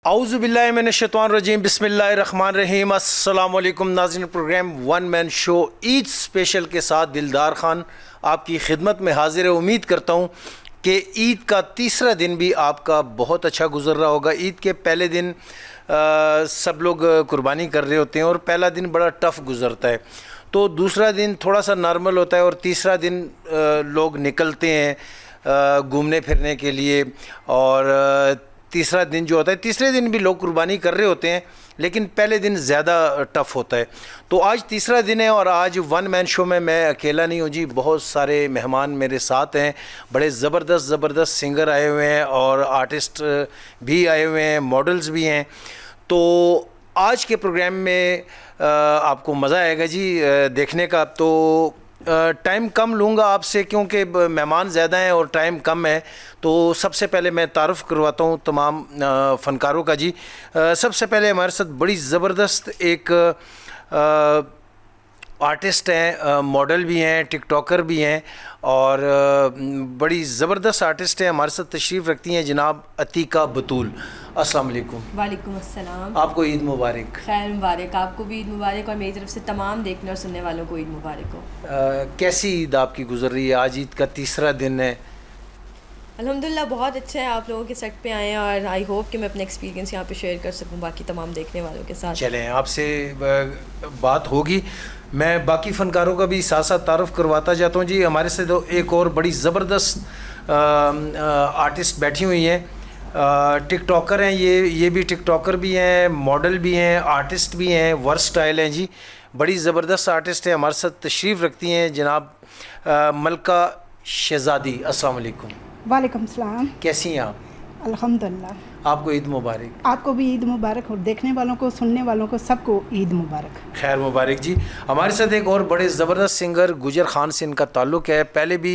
औज़ु बिल्लाहि मिनश्शैतानिर्रजीम बिस्मिल्लाहिर्रहमानिर्रहीम। अस्सलाम वालेकुम नाज़रीन, programme one man show Eid special के साथ दिलदार खान आपकी खिदमत में हाजिर है। उम्मीद करता हूँ कि ईद का तीसरा दिन भी आपका बहुत अच्छा गुजर रहा होगा। ईद के पहले दिन सब लोग कुर्बानी कर रहे होते हैं और पहला दिन बड़ा टफ़ गुजरता है, तो दूसरा दिन थोड़ा सा नॉर्मल होता है और तीसरा दिन लोग निकलते हैं घूमने फिरने के लिए। और तीसरा दिन जो होता है, तीसरे दिन भी लोग कुर्बानी कर रहे होते हैं, लेकिन पहले दिन ज़्यादा टफ़ होता है। तो आज तीसरा दिन है और आज वन मैन शो में मैं अकेला नहीं हूँ जी, बहुत सारे मेहमान मेरे साथ हैं। बड़े ज़बरदस्त सिंगर आए हुए हैं और आर्टिस्ट भी आए हुए हैं, मॉडल्स भी हैं। तो आज के प्रोग्राम में आपको मज़ा आएगा जी देखने का। तो टाइम कम लूँगा आपसे क्योंकि मेहमान ज़्यादा हैं और टाइम कम है। तो सबसे पहले मैं तारुफ़ करवाता हूँ तमाम फ़नकारों का जी। सबसे पहले हमारे साथ बड़ी ज़बरदस्त एक आर्टिस्ट हैं, मॉडल भी हैं, टिकटॉकर भी हैं और बड़ी ज़बरदस्त आर्टिस्ट हैं। हमारे साथ तशरीफ़ रखती हैं जनाब अतीका बतूल। अस्सलाम वालेकुम। वालेकुम अस्सलाम। आपको ईद मुबारक। खैर मुबारक, आपको भी ईद मुबारक और मेरी तरफ से तमाम देखने और सुनने वालों को ईद मुबारक हो। कैसी ईद आपकी गुजर रही है? आज ईद का तीसरा दिन है। अल्हम्दुलिल्लाह बहुत अच्छा है, आप लोगों के सेट पे आए हैं और आई होप कि मैं अपना एक्सपीरियंस यहाँ पे शेयर कर सकूँ बाकी तमाम देखने वालों के साथ। चलें, आपसे बात होगी। मैं बाकी फ़नकारों का भी साथ साथ तारुफ़ करवाता जाता हूँ जी। हमारे से तो एक और बड़ी ज़बरदस्त आर्टिस्ट बैठी हुई हैं, टिकटॉकर हैं। ये भी टिकटॉकर भी हैं, मॉडल भी हैं, आर्टिस्ट भी हैं, वर्सटाइल हैं जी। बड़ी ज़बरदस्त आर्टिस्ट है। हमारे साथ तशरीफ़ रखती हैं जनाब मलका शहज़ादी। अस्सलाम वालेकुम। वालेकुम सलाम। कैसी हैं आप? अल्हम्दुलिल्लाह। आपको ईद मुबारक। आपको भी ईद मुबारक और देखने वालों को, सुनने वालों को, सबको ईद मुबारक। खैर मुबारक जी। हमारे साथ एक और बड़े ज़बरदस्त सिंगर गुजर खान से इनका ताल्लुक़ है। पहले भी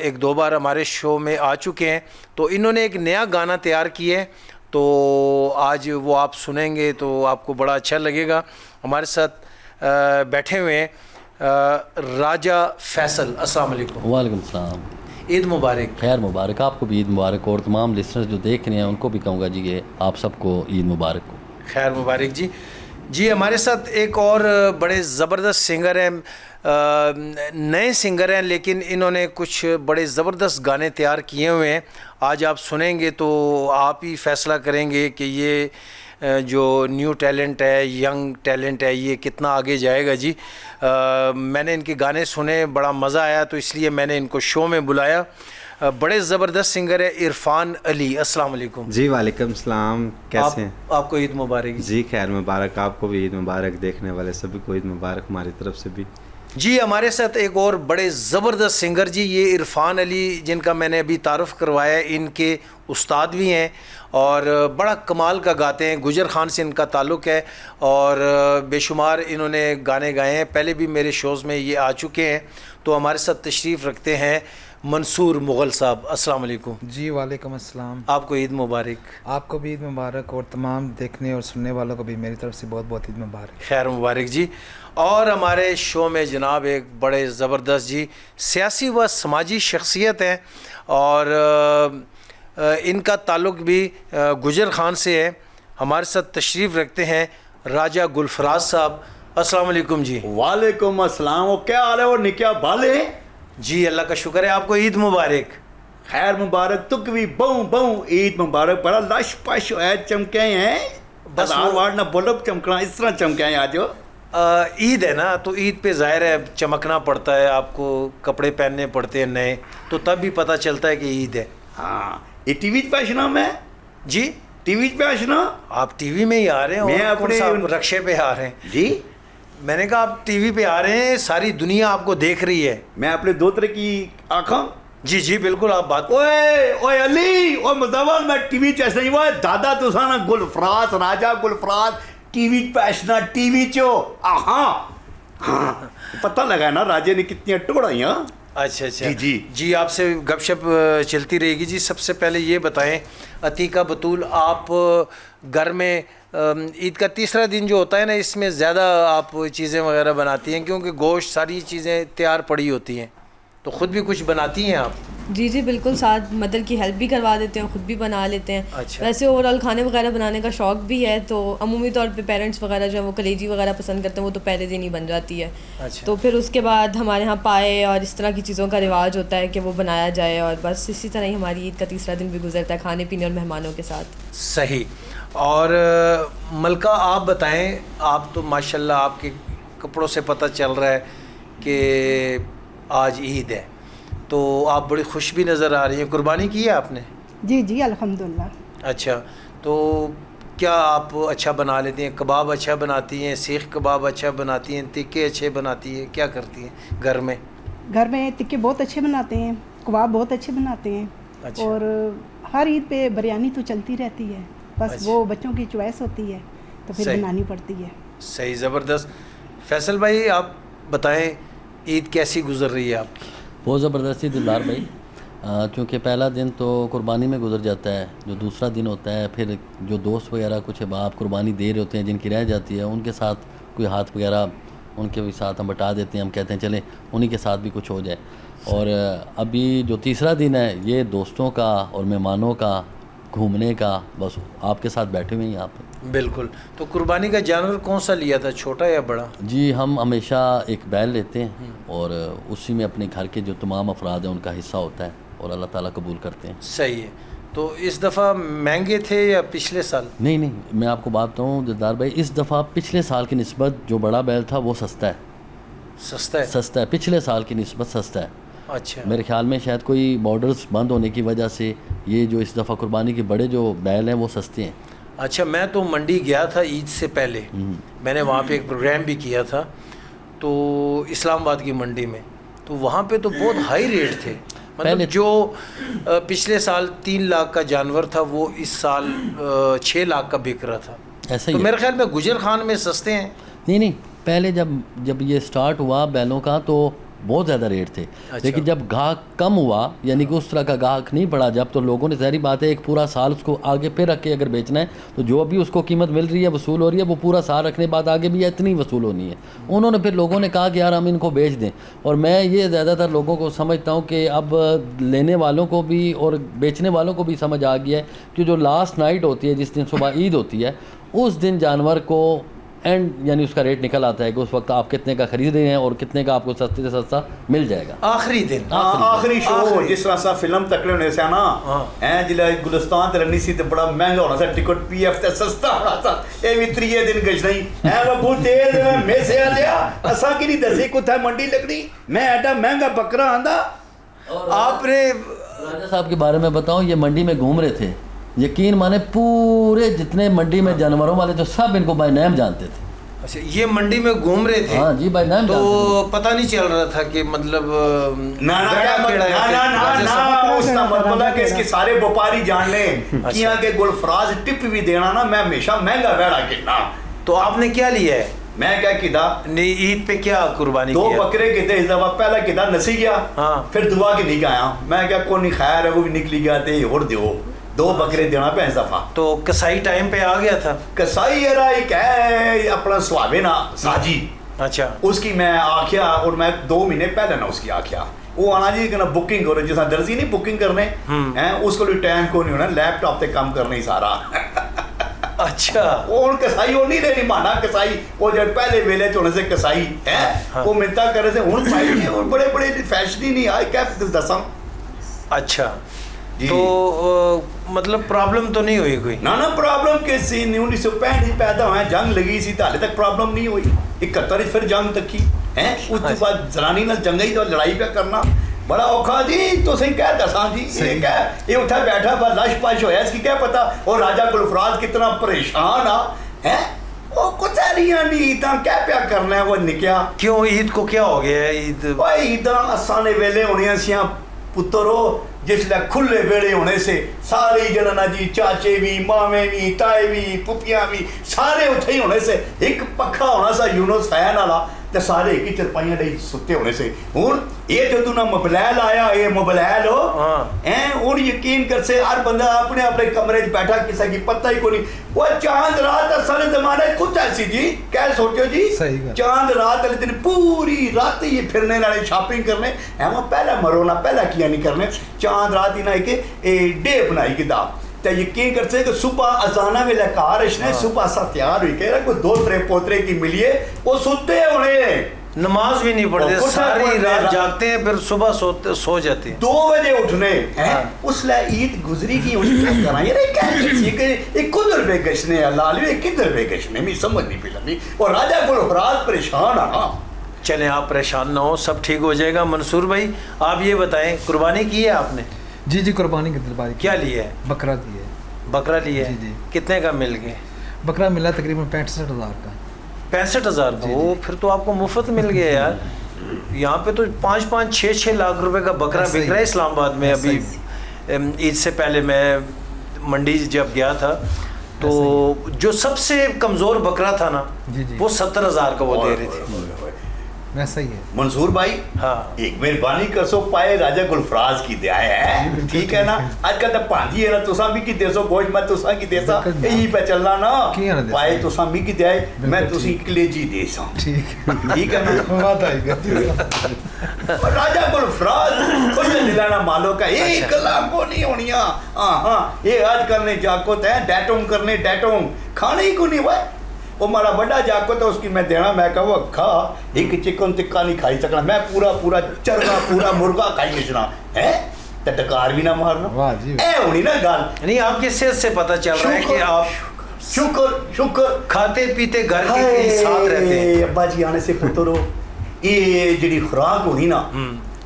एक दो बार हमारे शो में आ चुके हैं। तो इन्होंने एक नया गाना तैयार किया है, तो आज वो आप सुनेंगे तो आपको बड़ा अच्छा लगेगा। हमारे साथ बैठे हुए हैं राजा फैसल। अस्सलाम वालेकुम। वालेकुम सलाम। ईद मुबारक। खैर मुबारक, आपको भी ईद मुबारक और तमाम लिसनर्स जो देख रहे हैं उनको भी कहूँगा जी कि आप सबको ईद मुबारक हो। खैर मुबारक जी। जी हमारे साथ एक और बड़े ज़बरदस्त सिंगर हैं, नए सिंगर हैं, लेकिन इन्होंने कुछ बड़े ज़बरदस्त गाने तैयार किए हुए हैं। आज आप सुनेंगे तो आप ही फ़ैसला करेंगे कि ये जो न्यू टैलेंट है, यंग टैलेंट है, ये कितना आगे जाएगा जी। मैंने इनके गाने सुने, बड़ा मज़ा आया, तो इसलिए मैंने इनको शो में बुलाया। बड़े ज़बरदस्त सिंगर है इरफान अली। अस्सलाम वालेकुम। जी वालेकुम सलाम। कैसे हैं? आपको ईद मुबारक जी। खैर मुबारक, आपको भी ईद मुबारक, देखने वाले सभी को ईद मुबारक हमारी तरफ से भी जी। हमारे साथ एक और बड़े ज़बरदस्त सिंगर जी, ये इरफान अली, जिनका मैंने अभी तारुफ़ करवाया। इनके उस्ताद भी हैं और बड़ा कमाल का गाते हैं। गुजर खान से इनका ताल्लुक़ है और बेशुमार इन्होंने गाने गाए हैं। पहले भी मेरे शोज़ में ये आ चुके हैं। तो हमारे साथ तशरीफ़ रखते हैं मंसूर मुग़ल साहब। अस्सलाम वालेकुम। जी वालेकुम अस्सलाम। आपको ईद मुबारक। आपको भी ईद मुबारक और तमाम देखने और सुनने वालों को भी मेरी तरफ से बहुत बहुत ईद मुबारक। खैर मुबारक जी। और हमारे शो में जनाब एक बड़े ज़बरदस्त जी सियासी व समाजी शख्सियत हैं और इनका ताल्लुक़ भी गुजर खान से है। हमारे साथ तशरीफ़ रखते हैं राजा गुलफराज साहब। अस्सलाम वालेकुम जी। वालेकुम अस्सलाम। वो क्या हाल है? वो निक्या बाले जी, अल्लाह का शुक्र है। आपको ईद मुबारक। खैर मुबारक। तुक भी बहु बहु ईद मुबारक। बड़ा लश पश है, चमके हैं बस वाड़ ना बोलो, चमकना इस तरह चमके हैं आज। ईद है ना, तो ईद पे ज़ाहिर है चमकना पड़ता है, आपको कपड़े पहनने पड़ते हैं नए, तो तब भी पता चलता है कि ईद है। हाँ, ये टीवी पे आशना मैं जी। टीवी पे आशना आप टीवी में ही आ रहे हैं? मैं और कौन सा अपने रक्शे पे आ रहे हैं जी? मैंने कहा आप टीवी पे आ रहे हैं, सारी दुनिया आपको देख रही है। मैं अपने दो तरह की आँखों। जी जी बिल्कुल, आप बात। ओए ओए अली, ओए मुजव्वल, मैं टीवी चैसे नहीं हुआ दादा तुसाना गुलफराज, राजा गुलफराज टीवी पैशना टीवी चो। हाँ, पता लगा ना राजे ने कितनी टोड़ाइयाँ। अच्छा जी जी जी। आपसे गपशप चलती रहेगी जी। सबसे पहले ये बताएं अतीका बतूल, आप घर में ईद का तीसरा दिन जो होता है ना, इसमें ज़्यादा आप चीज़ें वगैरह बनाती हैं क्योंकि गोश्त सारी चीज़ें तैयार पड़ी होती हैं, तो ख़ुद भी कुछ बनाती हैं आप? जी जी बिल्कुल, साथ मदर की हेल्प भी करवा देते हैं, ख़ुद भी बना लेते हैं। अच्छा। वैसे ओवरऑल खाने वगैरह बनाने का शौक़ भी है, तो अमूमी तौर पे पेरेंट्स वगैरह जो है वो कलेजी वगैरह पसंद करते हैं, वो तो पहले दिन ही बन जाती है। अच्छा। तो फिर उसके बाद हमारे यहाँ पाए और इस तरह की चीज़ों का रिवाज होता है कि वो बनाया जाए, और बस इसी तरह ही हमारी ईद का तीसरा दिन भी गुजरता है खाने पीने और मेहमानों के साथ। सही। और मलका आप बताएं, आप तो माशाल्लाह आपके कपड़ों से पता चल रहा है कि आज ईद है, तो आप बड़ी खुश भी नज़र आ रही हैं। कुर्बानी की है आपने? जी जी अल्हम्दुलिल्लाह। अच्छा, तो क्या आप अच्छा बना लेती हैं? कबाब अच्छा बनाती हैं, सीख कबाब अच्छा बनाती हैं, टिक्के अच्छे बनाती हैं, क्या करती हैं घर में? घर में टिक्के बहुत अच्छे बनाते हैं, कबाब बहुत अच्छे बनाते हैं। अच्छा। और हर ईद पे बिरयानी तो चलती रहती है, बस अच्छा। वो बच्चों की चॉइस होती है तो फिर सही। बनानी पड़ती है। सही, ज़बरदस्त। फैसल भाई आप बताएं, ईद कैसी गुजर रही है आपकी? बहुत ज़बरदस्ती दिलदार भाई, क्योंकि पहला दिन तो कुर्बानी में गुजर जाता है, जो दूसरा दिन होता है फिर जो दोस्त वगैरह कुछ बाप कुर्बानी दे रहे होते हैं जिनकी रह जाती है, उनके साथ कोई हाथ वगैरह उनके भी साथ हम बटा देते हैं, हम कहते हैं चले उन्हीं के साथ भी कुछ हो जाए। और अभी जो तीसरा दिन है ये दोस्तों का और मेहमानों का, घूमने का, बस आपके साथ बैठे हुए हैं यहाँ पर। बिल्कुल। तो कुर्बानी का जानवर कौन सा लिया था, छोटा या बड़ा? जी हम हमेशा एक बैल लेते हैं और उसी में अपने घर के जो तमाम अफराद हैं उनका हिस्सा होता है और अल्लाह ताला कबूल करते हैं। सही है। तो इस दफ़ा महंगे थे या पिछले साल? नहीं नहीं, मैं आपको बात बताऊँ दिलदार भाई, इस दफ़ा पिछले साल की निस्बत जो बड़ा बैल था वो सस्ता है। सस्ता है? सस्ता है, पिछले साल की निस्बत सस्ता है। अच्छा। मेरे ख्याल में शायद कोई बॉर्डर्स बंद होने की वजह से ये जो इस दफ़ा कुर्बानी के बड़े जो बैल हैं वो सस्ते हैं। अच्छा, मैं तो मंडी गया था ईद से पहले, मैंने वहाँ पे एक प्रोग्राम भी किया था, तो इस्लामाबाद की मंडी में, तो वहाँ पे तो बहुत हाई रेट थे। मतलब जो पिछले साल 3 लाख का जानवर था वो इस साल 6 लाख का बिक रहा था। ऐसा तो ही मेरे ख्याल में गुजर खान में सस्ते हैं। नहीं नहीं, पहले जब ये स्टार्ट हुआ बैलों का तो बहुत ज़्यादा रेट थे। अच्छा। लेकिन जब गाहक कम हुआ, यानी कि उस तरह का गाहक नहीं पड़ा जब, तो लोगों ने ज़ाहिर बात है एक पूरा साल उसको आगे पे रख के अगर बेचना है तो जो अभी उसको कीमत मिल रही है वसूल हो रही है, वो पूरा साल रखने के बाद आगे भी इतनी वसूल होनी है। उन्होंने फिर लोगों ने कहा कि यार हम इनको बेच दें, और मैं ये ज़्यादातर लोगों को समझता हूँ कि अब लेने वालों को भी और बेचने वालों को भी समझ आ गया है कि जो लास्ट नाइट होती है, जिस दिन सुबह ईद होती है, उस दिन जानवर को एंड यानी उसका रेट निकल आता है कि उस वक्त आप कितने का खरीद रहे हैं और कितने का आपको सस्ते से सस्ता मिल जाएगा। आखिरी दिन, आखिरी शो जिस तरह सा फिल्म तकड़े होने से ना हैं, जिला गुलिस्तान ते रनी सी ते बड़ा महंगा होना सा टिकट, पीएफ ते सस्ता होना सा, ए भी त्रीए दिन गज नहीं है वो बहुत तेज में से आ गया असा की नहीं दसी कुथा मंडी लगनी, मैं एटा महंगा बकरा आंदा। आपने राजा साहब के बारे में बताऊं, ये मंडी में घूम रहे थे, यकीन माने पूरे जितने मंडी में जानवरों वाले जो सब इनको बाय नाम जानते थे। अच्छा, ये मंडी में घूम रहे थे? हाँ जी, बाय नाम तो जानते थे। पता नहीं चल रहा था कि मतलब ना ना गड़ा केड़ा है, ना ना राजा ना साहब। उसका मतलब कि इसके सारे व्यापारी जान ले कि यहाँ के गुलफराज टिप भी देना ना, मैं हमेशा महंगा बैठा गिरना। तो आपने क्या लिया है? मैं क्या किया, नहीं ईद पे क्या कुर्बानी 2 किया? बकरे किते इस दफा, पहला किता नसी गया, हाँ। फिर दुआ की नहीं आया, मैं क्या को नहीं खैर है वो भी निकली गया थे और दियो 2 बकरे देना पे इस दफा। तो कसाई टाइम पे आ गया था? कसाई era एक है अपना स्वाबे ना साजी, अच्छा। उसकी मैं आख्या और मैं 2 महीने पहले ना उसकी आख्या वो आना जी कहना बुकिंग करो, जिस दर्जी नहीं बुकिंग करने हैं उसको भी टाइम को नहीं होना, लैपटॉप पे काम करना ही सारा। अच्छा। वो कसाई वो नहीं रही माना कसाई, वो जब पहले वेले होने से कसाई है हाँ। वो मिलता करे से हूं भाई और बड़े बड़े फैशन ही नहीं आए क्या दसा। अच्छा, जी। तो मतलब प्रॉब्लम तो नहीं हुई कोई? ना ना प्रॉब्लम कैसी नहीं, 1965 ही पैदा हुआ, जंग लगी सी हाले तक प्रॉब्लम नहीं हुई, 71 फिर जंग तकी है, उसके बाद जनानी नाल जंग ही तो लड़ाई पे करना बड़ा औखा जी। तो सही कह दसा जी, ये क्या ये उठा बैठा बस लाश पाश होया, इसकी क्या पता। और राजा गुलफराज कितना परेशान आ है, वो कुछ नहीं था क्या प्या करना है वो निकया। क्यों, ईद को क्या हो गया है? ईद भाई ईदा असाने वेले होने सियां पुत्रो, जिसले खुले वेड़े होने से सारी जनना जी, चाचे भी, मामे भी, ताए भी, पुपियां भी सारे उठे ही होने से, एक पखा होना सा यूनुस फैन वाला ਤੇ ਸਾਰੇ ਇੱਕ ਚਰਪਾਈਆਂ ਦੇ ਸੁੱਤੇ ਹੋਣੇ ਸੀ ਹੁਣ ਇਹ ਜਦੋਂ ਨਾ ਮੋਬਾਈਲ ਆਇਆ ਇਹ ਮੋਬਾਈਲ ਹੋ हैं और यकीन कर से हर बंदा अपने अपने कमरे में बैठा किसी की पता ही कोई वो चांद रात सारे जमाने कुछ ऐसी जी क्या सोचो जी चांद रात वाले दिन पूरी रात ये फिरने वाले शॉपिंग करने है वो पहला मरोना पहला किया नहीं करने चांद रात ही ना एक डे बनाई किताब तो यकीन कर से कि सुबह अजाना में लकार इसने सुबह सा तैयार हुई कह रहा कोई 2-3 पोतरे की मिलिए वो सोते होने नमाज भी नहीं पढ़ते सारी रात जागते हैं फिर सुबह सो जाते हैं 2 बजे उठने हैं उसले ईद गुजरी की उनका करा यार ये किधर पे गशने लाल ये किधर पे गशने मैं समझ नहीं पी लगी और राजा गुलफराज परेशान है चलें आप परेशान ना हो सब ठीक हो जाएगा। मंसूर भाई आप ये बताएं कुर्बानी की है आपने? जी जी कुर्बानी की दिलबारी क्या लिया है? बकरा दिए। बकरा लिया है? जी जी। कितने का मिल गए? बकरा मिला तकरीबन 65,000 का। 65,000 का? वो फिर तो आपको मुफ्त मिल गया यार। यहाँ पे तो 5-5, 6-6 लाख रुपए का बकरा बिक रहा है इस्लामाबाद में। अभी ईद से पहले मैं मंडी जब गया था तो जो सबसे कमज़ोर बकरा था ना वो 70,000 का वो दे रहे थे। वैसा ही है मंसूर भाई। हाँ एक मेहरबानी कर सो पाए राजा गुलफराज की दया है ठीक है ना आजकल तो भांजी है ना तुसा भी की देसो गोश्त मैं तुसा की देसा यही पे चलना ना पाए तुसा भी की दया मैं तुसी कलेजी देसा ठीक है ना बात आएगा राजा गुलफराज खुश दिलाना मालो का एक लाख को नहीं होनिया हां ये आजकल ने जाको तय डेटोम करने डेटोम खाने ही को नहीं भाई वो मारा बड़ा जाको तो उसकी मैं देना मैं कहा खा एक चिकन टिक्का नहीं खाई सकना मैं पूरा चरगा पूरा मुर्गा खाई बेचना है तो टकार भी ना मारना वाह जी ए होनी ना गाल नहीं आपके सेहत से पता चल रहा है कि आप शुक्र खाते पीते घर के साथ रहते हैं। अब्बा जी आने से पुत्रो ये जिहड़ी खुराक होनी ना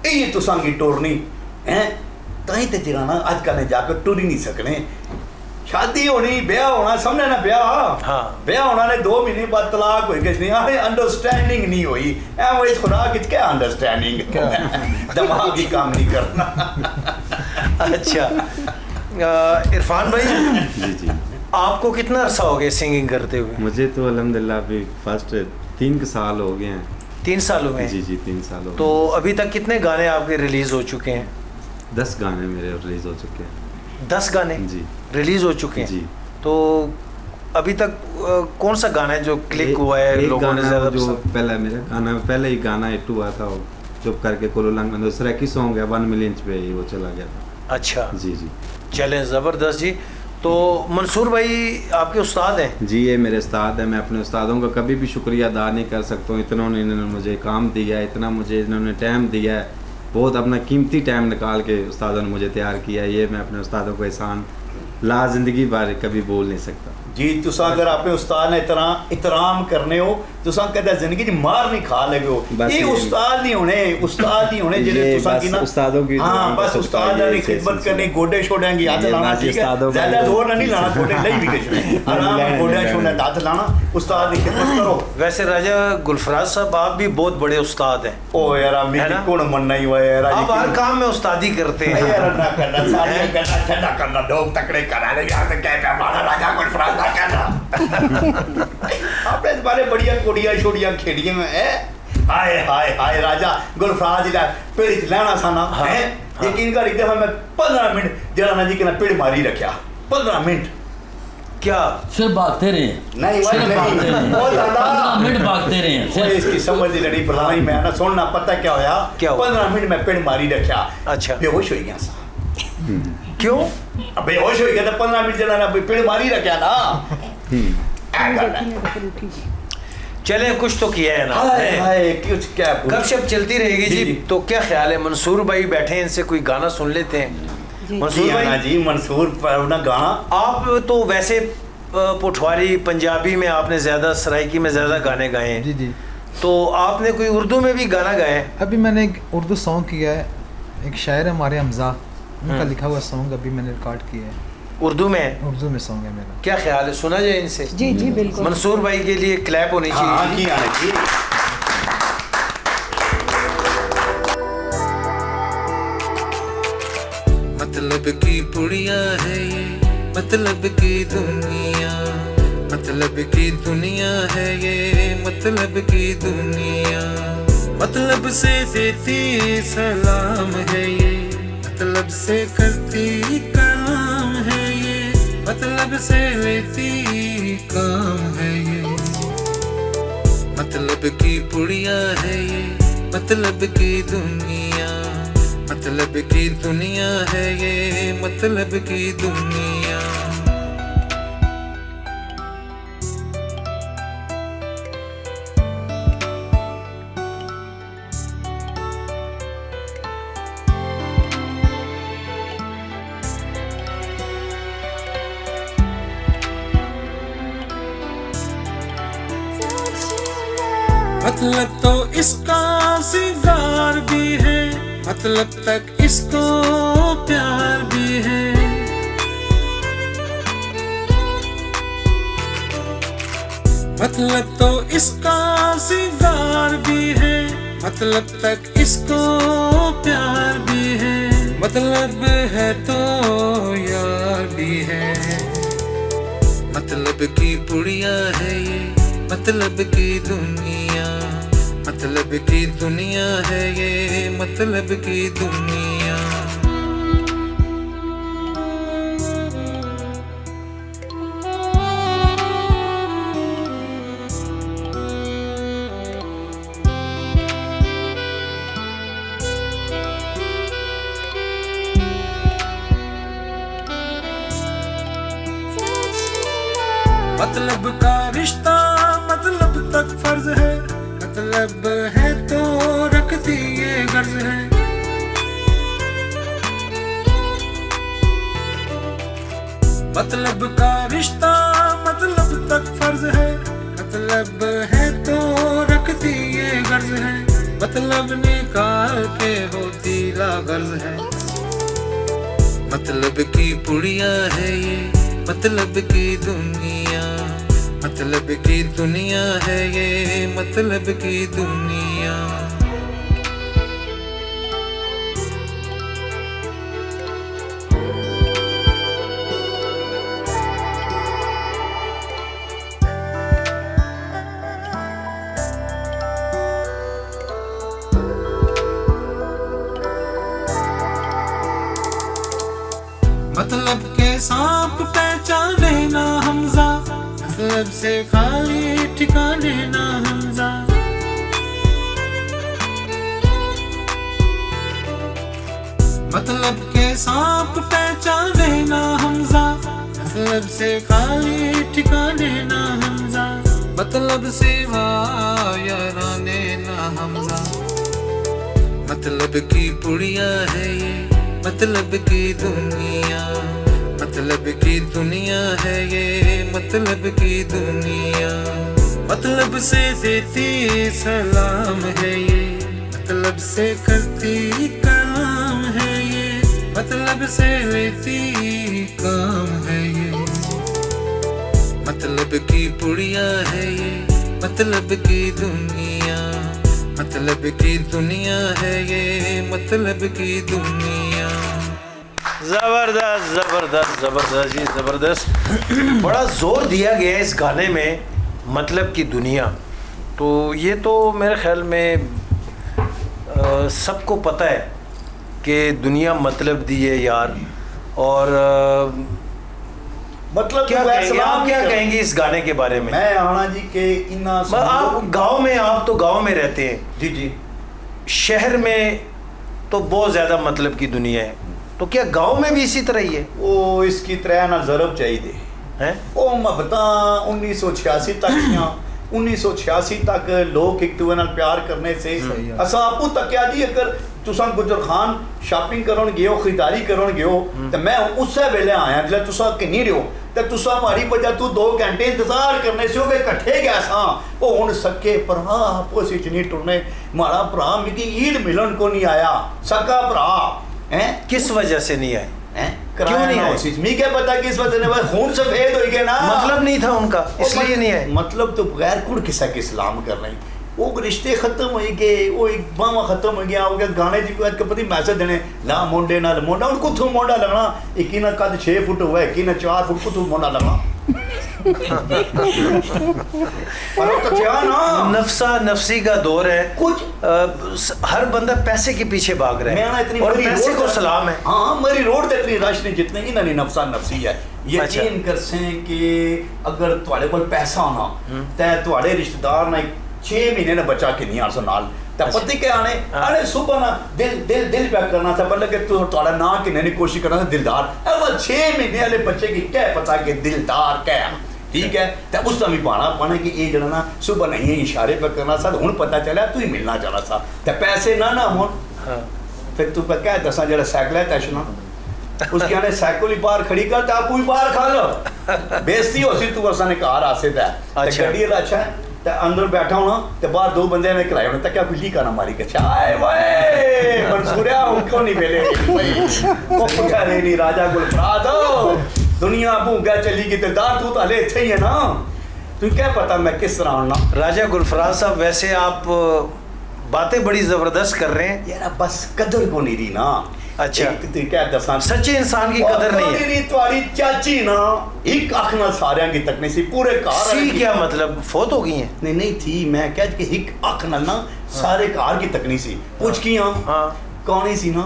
ये तुसांगी टोरनी है ताई ते जगाना आजकल ने जाकर टुर ही नहीं सकने शादी होनी ब्याह होना समझे ना ब्याह हाँ ब्याह होना ने 2 महीने बाद तलाक हुई किसने अरे अंडरस्टैंडिंग नहीं हुई ऐ वो इस खुराक की क्या अंडरस्टैंडिंग दिमाग ही काम नहीं करना अच्छा इरफान भाई जी जी आपको कितना अरसा हो गया सिंगिंग करते हुए? मुझे तो अल्हम्दुलिल्लाह अभी फर्स्ट 3 साल हो गए हैं। 3 साल हो गए? जी जी 3 साल हो। तो अभी तक कितने गाने आपके रिलीज हो चुके हैं? 10 गाने मेरे रिलीज हो चुके हैं। 10 गाने जी रिलीज हो चुके हैं जी। तो अभी तक कौन सा गाना है जो क्लिक हुआ है लोगों ने ज़्यादा जो पहला मेरा गाना पहले ही गाना हिट हुआ था चुप करके कोलोलंग में दूसरा की सॉन्ग है 1 मिलियन पे ही वो चला गया था। अच्छा जी जी चलें ज़बरदस्त जी। तो मंसूर भाई आपके उस्ताद हैं? जी ये मेरे उस्ताद हैं। मैं अपने उस्तादों का कभी भी शुक्रिया अदा नहीं कर सकता हूँ। इतना इन्होंने मुझे काम दिया है इतना मुझे इन्होंने टाइम दिया है बहुत अपना कीमती टाइम निकाल के उस्तादों ने मुझे तैयार किया है। ये मैं अपने उस्तादों को एहसान ला ज़िंदगी बारे कभी बोल नहीं सकता जी। तुसा अगर अपने उस्ताद ने इतराम करने हो तुसा कहता जिंदगी च मार नहीं खा लगे हो ये उस्ताद नहीं होने जिन्हें तुसा की ना उस्तादों की हां बस उस्ताद ने खिदमत करनी गोडे छोड़े की हाथ लाना ठीक है ज्यादा जोर नहीं लाना गोडे नहीं भी कुछ आराम से गोडे छोड़ना हाथ लाना उस्ताद की खिदमत करो। वैसे राजा गुलफराज साहब आप भी बहुत बड़े उस्ताद हैं। ओ यार मेरी कौन मनना ही हुआ यार आप हर काम में उस्तादी करते हैं यार ना करना सारे करना ठंडा करना लोग तकड़े करा ले यहां से क्या हमारा राजा गुलफराज आपने बारे बढ़िया कुड़िया छोड़िया खेड़िया में है हाय हाय हाय राजा गुलफराज जी पेड़ च लैना साना है यकीन कर एक दफा मैं 15 मिनट जरा ना जी के पेड़ मारी रखा 15 मिनट क्या सिर्फ भागते रहे नहीं नहीं बहुत ज्यादा 15 मिनट भागते रहे इसकी समझ नहीं लड़ी बुलाई मैं ना सुनना पता क्या होया 15 मिनट में पेड़ मारी रखा। अच्छा बेहोश हो गया सा क्यों बेहोश हो गया तो 15 मिनट जरा ना पेड़ मारी रखा ना चले कुछ तो किया है ना कुछ क्या गपशप चलती रहेगी जी। तो क्या ख्याल है मंसूर भाई बैठे हैं इनसे कोई गाना सुन लेते हैं? मंसूर भाई जी मंसूर ना गाना आप तो वैसे पुठवारी पंजाबी में आपने ज़्यादा सराइकी में ज़्यादा गाने गाए हैं जी जी तो आपने कोई उर्दू में भी गाना गाया है? अभी मैंने एक उर्दू सॉन्ग किया है एक शायर है हमारे हमजा उनका लिखा हुआ सॉन्ग अभी मैंने रिकॉर्ड किया है उर्दू में सॉन्ग है मेरा। क्या ख्याल है सुना जाए इनसे? जी जी बिल्कुल। मंसूर भाई के लिए क्लैप होनी चाहिए। मतलब की पुड़िया है ये मतलब की दुनिया मतलब की दुनिया है ये, मतलब की दुनिया। मतलब से देती सलाम है ये, मतलब से करती कलाम है ये, मतलब से लेती काम है ये। मतलब की पुड़िया है ये, मतलब की दुनिया। मतलब की दुनिया है ये, मतलब की दुनिया। मतलब तो इसका सिंगार भी है, मतलब तक इसको प्यार भी है। मतलब तो इसका सिंगार भी है, मतलब तक इसको प्यार भी है। मतलब है तो यार भी है। मतलब की पुड़िया है ये, मतलब की दुनिया। मतलब की दुनिया है ये, मतलब की दुनिया। मतलब का रिश्ता मतलब तक फर्ज है, मतलब है तो रखती ये गर्ज है। मतलब का रिश्ता मतलब तक फर्ज है, मतलब है तो रखती ये गर्ज है। मतलब निकाल के होती ला गर्ज है। मतलब की पुड़िया है ये, मतलब की दुनिया। मतलब की दुनिया है ये, मतलब की दुनिया। मतलब के सांप पहचाने ना हमजा, मतलब से खाली ठिकाने ना हमजा। मतलब के सांप पहचाने ना हमजा, मतलब से खाली ठिकाने ना हमजा। मतलब सिवा याराने ना हमजा। मतलब की पुड़िया है ये, मतलब की दुनिया। मतलब की दुनिया है ये, मतलब की दुनिया। मतलब से देती सलाम है ये, मतलब से करती कलाम है ये, मतलब से लेती काम है ये। मतलब की पुड़िया है ये, मतलब की दुनिया। मतलब की दुनिया है ये, मतलब की दुनिया। ज़बरदस्त ज़बरदस्त ज़बरदस्त जी ज़बरदस्त। बड़ा ज़ोर दिया गया है इस गाने में, मतलब की दुनिया। तो ये तो मेरे ख़्याल में सबको पता है कि दुनिया मतलब दी है यार। और मतलब क्या कहेंगे आप, क्या कहेंगे इस गाने के बारे में? मैं आना जी के इन्ना आप गांव में, आप तो गांव में रहते हैं जी जी। शहर में तो बहुत ज़्यादा मतलब की दुनिया है, तो क्या गांव में भी इसी तरह ही है? वो इसकी तरह ना ज़रब चाहिए हैं? वो मुहब्बत 1986 तक या 1986 तक लोग एक दूए नाल प्यार करने से असा आपू तक्या जी। अगर तुसा गुजर खान शॉपिंग करन गए हो, खरीदारी करन गए हो, तो मैं उस वेले आया जिसले तुसा किन्नी रहो, तो तुसा मारी वजह तू 2 घंटे इंतजार करने से हो गए कट्ठे गया सा। वो हुण सके भरा आपस विच नहीं टुरने। मारा भरा मिगी ईद मिलन को नहीं आया, सका भरा हैं। किस वजह से नहीं आए? क्यों नहीं आए? मी क्या पता किस वजह से, खून सफेद हो गया ना, मतलब नहीं था उनका इसलिए नहीं आए। मतलब तो बगैर कुड़ किसा के इस्लाम कर रही, वो रिश्ते खत्म हो गए, वो एक बावा खत्म हो गया। वो गाने जी को पता मैसेज देने ला मुंडे नाल मुंडा, उनको थू मुंडा लगना। एक ना कद 6 फुट हुआ, एक ना 4 फुट को थू मुंडा लगना। फर्क तो क्या ना, नफसा नफसी का दौर है, कुछ हर बंदा पैसे के पीछे भाग रहा मैं ना है इतनी और मरी पैसे रोड को तक- सलाम है। हाँ मरी रोड तक इतनी रश नहीं जितने की ना नफसा नफसी है। अच्छा। यकीन कर सें कि अगर ਤੁਹਾਡੇ ਕੋਲ ਪੈਸਾ ਹੋਣਾ ਤੇ ਤੁਹਾਡੇ ਰਿਸ਼ਤੇਦਾਰ ਨੇ 6 ਮਹੀਨੇ ਨੇ ਬੱਚਾ ਕਿੰਨੀ ਆਰਸੋ ਨਾਲ ਤਾਂ ਪਤੀ ਕੇ ਆਣੇ ਆਣੇ ਸੁਬਹ ਨਾ ਦਿਲ ਪਿਆ ਕਰਨਾ था मतलब कि तू ਤੁਹਾਡਾ ਨਾਂ ਕਿੰਨੇ ਨੇ ਕੋਸ਼ਿਸ਼ ਕਰਨਾ था दिलदार अवल 6 महीने वाले बच्चे की क्या पता कि दिलदार क्या है, ठीक है। तो उस समय पाना पाने कि ये जरा ना सुबह नहीं इशारे पर करना था, हुन पता चला तू ही मिलना चाहना था तो पैसे ना ना हो फिर तू पर क्या दसा जरा साइकिल है तैशना उसके आने साइकिल ही बाहर खड़ी कर टापू ही बाहर खा लो बेइज्जती हो सी तू वर्षा ने कार आसे था अच्छा। गड्डी अच्छा है ते अंदर बैठा होना ते बाहर 2 बंदे ने किराए होना तक क्या बिल्ली का ना मारी के चाय वाए मंसूरिया क्यों नहीं बेले वो पता नहीं राजा गुलफराद दुनिया भूंगा चली की दिलदार तू तो हले इथे ही है ना, तू क्या पता मैं किस तरह होना। राजा गुलफराज साहब, वैसे आप बातें बड़ी जबरदस्त कर रहे हैं यार बस कदर को नहीं रही ना। अच्छा। तू क्या दसा सच्चे इंसान की कदर नहीं है। तुम्हारी चाची ना एक अख ना सारियां की तक नहीं सी पूरे घर सी क्या मतलब फोत हो गई हैं? नहीं नहीं थी मैं क्या कि एक अख ना ना सारे घर की तक नहीं सी पूछ की हाँ कौन ही सी ना